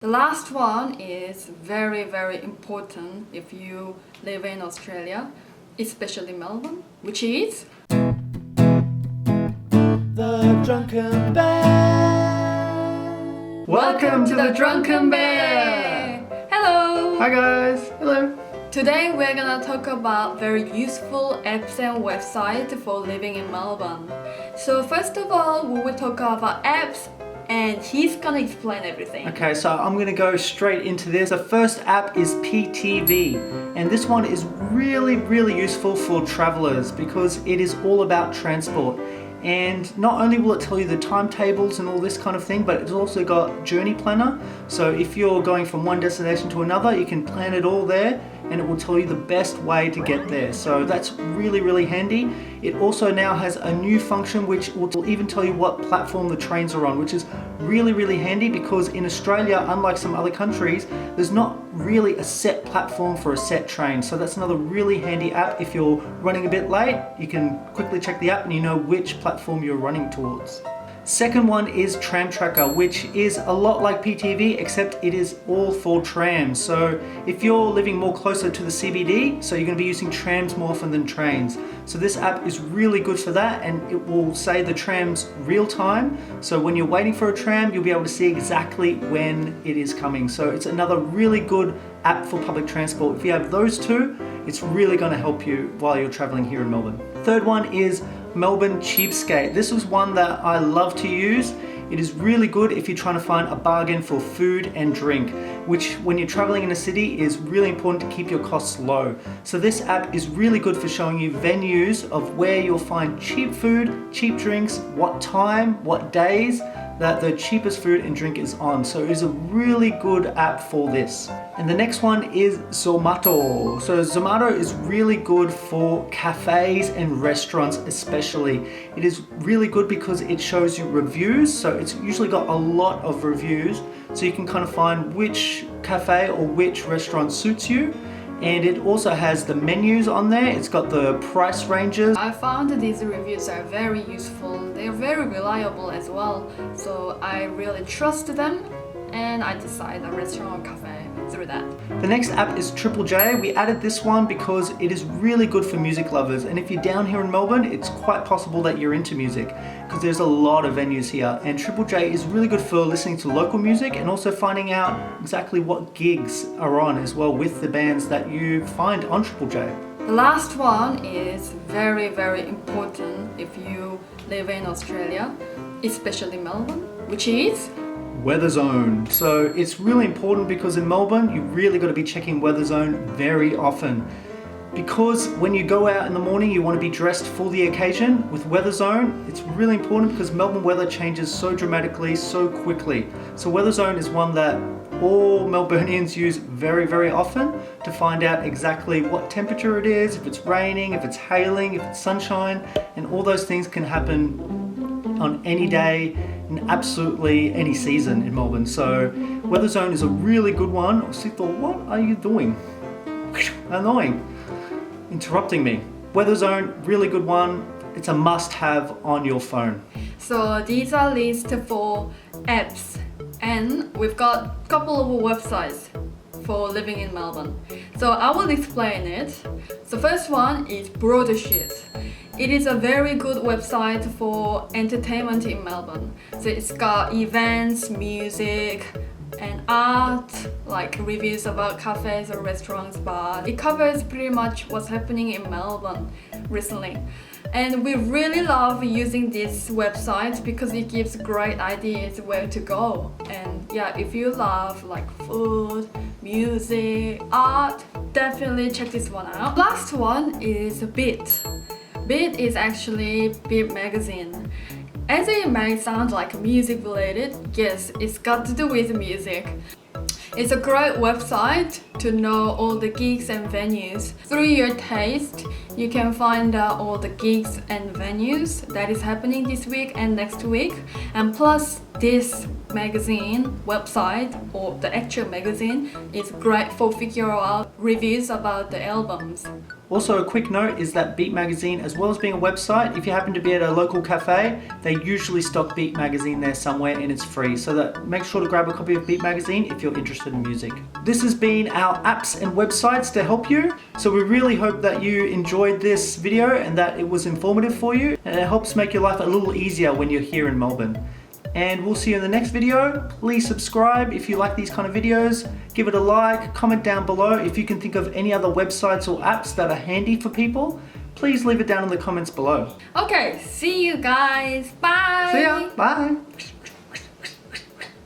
The last one is very important if you live in Australia, especially Melbourne, which is the Drunken Bear. Welcome to the Drunken Bear! Hello! Hi guys! Hello! Today we're gonna talk about very useful apps and websites for living in Melbourne. So first of all, we will talk about apps and he's gonna explain everything. Okay, so I'm gonna go straight into this. The first app is PTV, and this one is really useful for travelers because it is all about transport. And not only will it tell you the timetables and all this kind of thing, but it's also got journey planner. So if you're going from one destination to another, you can plan it all there and it will tell you the best way to get there. So that's really handy. It also now has a new function which will even tell you what platform the trains are on, which is really handy because in Australia, unlike some other countries, there's not really a set platform for a set train. So that's another really handy app. If you're running a bit late, you can quickly check the app and you know which platform you're running towards. Second one is Tram Tracker, which is a lot like PTV, except it is all for trams. So if you're living more closer to the CBD, so you're going to be using trams more often than trains. So this app is really good for that, and it will say the trams real time. So when you're waiting for a tram, you'll be able to see exactly when it is coming. So it's another really good app for public transport. If you have those two, it's really going to help you while you're traveling here in Melbourne. Third one is Melbourne CHEAPSKATE. This is one that I love to use. It is really good if you're trying to find a bargain for food and drink, which when you're traveling in a city is really important to keep your costs low. So this app is really good for showing you venues of where you'll find cheap food, cheap drinks, what time, what days that the cheapest food and drink is on. So it is a really good app for this. And the next one is ZOMATO. So ZOMATO is really good for cafes and restaurants especially. It is really good because it shows you reviews. So it's usually got a lot of reviews. So you can kind of find which cafe or which restaurant suits you. And it also has the menus on there. It's got the price ranges. I found these reviews are very useful. They're very reliable as well. So I really trust them and I decide a restaurant or cafe through that. The next app is Triple J. We added this one because it is really good for music lovers. And if you're down here in Melbourne, it's quite possible that you're into music because there's a lot of venues here. And Triple J is really good for listening to local music and also finding out exactly what gigs are on as well with the bands that you find on Triple J. The last one is very important if you live in Australia, especially Melbourne, which is WEATHERZONE. So it's really important because in Melbourne, you really got to be checking WEATHERZONE very often. Because when you go out in the morning, you want to be dressed for the occasion. With WEATHERZONE, it's really important because Melbourne weather changes so dramatically, so quickly. So WEATHERZONE is one that all Melburnians use very often to find out exactly what temperature it is, if it's raining, if it's hailing, if it's sunshine, and all those things can happen on any day in absolutely any season in Melbourne. So WEATHERZONE is a really good one. So you thought, what are you doing? Annoying. Interrupting me. WEATHERZONE, really good one. It's a must-have on your phone. So these are lists for apps, and we've got a couple of websites for living in Melbourne. So I will explain it. So first one is Broadsheet. It is a very good website for entertainment in Melbourne. So it's got events, music, and art, like reviews about cafes or restaurants, bars. It covers pretty much what's happening in Melbourne recently. And we really love using this website because it gives great ideas where to go. And yeah, if you love like food, music, art, definitely check this one out. Last one is Beat. Beat is actually Beat magazine. As it may sound like music related, yes, it's got to do with music. It's a great website to know all the gigs and venues. Through your taste, you can find out all the gigs and venues that is happening this week and next week. And plus, this magazine website, or the actual magazine, is great for figuring out reviews about the albums. Also, a quick note is that Beat Magazine, as well as being a website, if you happen to be at a local cafe, they usually stock Beat Magazine there somewhere and it's free. So that make sure to grab a copy of Beat Magazine if you're interested in music. This has been our apps and websites to help you. So we really hope that you enjoyed this video and that it was informative for you. And it helps make your life a little easier when you're here in Melbourne. And we'll see you in the next video. Please subscribe if you like these kind of videos. Give it a like, comment down below if you can think of any other websites or apps that are handy for people. Please leave it down in the comments below. Okay, see you guys. Bye. See ya. Bye.